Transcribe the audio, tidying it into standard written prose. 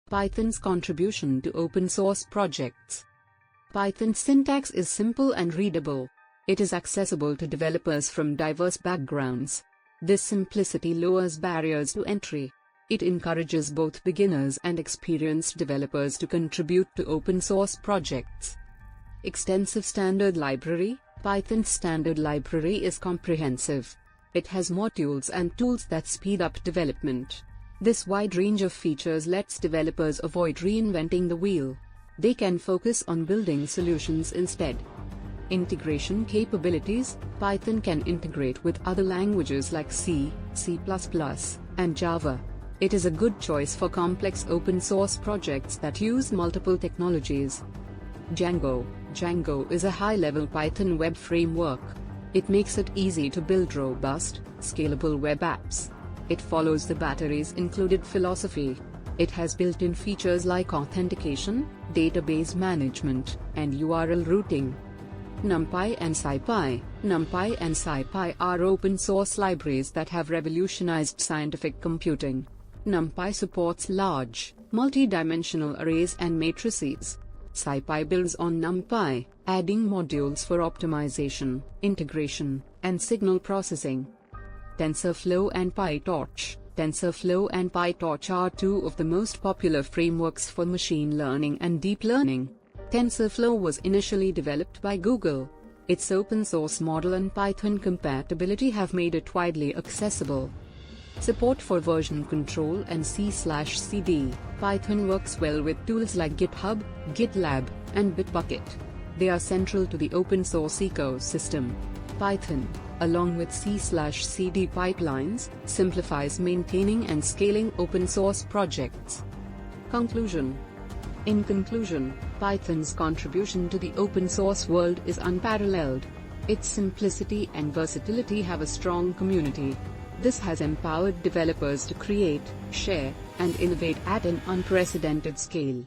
Python's contribution to open-source projects. Python's syntax is simple and readable. It is accessible to developers from diverse backgrounds. This simplicity lowers barriers to entry. It encourages both beginners and experienced developers to contribute to open-source projects. Extensive standard library. Python's standard library is comprehensive. It has modules and tools that speed up development. This wide range of features lets developers avoid reinventing the wheel. They can focus on building solutions instead. Integration capabilities. Python can integrate with other languages like C, C++, and Java. It is a good choice for complex open-source projects that use multiple technologies. Django. Django is a high-level Python web framework. It makes it easy to build robust, scalable web apps. It follows the batteries included philosophy. It has built-in features like authentication, database management, and URL routing. NumPy and SciPy. NumPy and SciPy are open-source libraries that have revolutionized scientific computing. NumPy supports large, multi-dimensional arrays and matrices. SciPy builds on NumPy, adding modules for optimization, integration, and signal processing. TensorFlow and PyTorch. TensorFlow and PyTorch are two of the most popular frameworks for machine learning and deep learning. TensorFlow was initially developed by Google. Its open-source model and Python compatibility have made it widely accessible. Support for version control and C/CD. Python works well with tools like GitHub, GitLab, and Bitbucket. They are central to the open-source ecosystem. Python, along with C/CD pipelines, simplifies maintaining and scaling open-source projects. Conclusion. In conclusion, Python's contribution to the open-source world is unparalleled. Its simplicity and versatility have a strong community. This has empowered developers to create, share, and innovate at an unprecedented scale.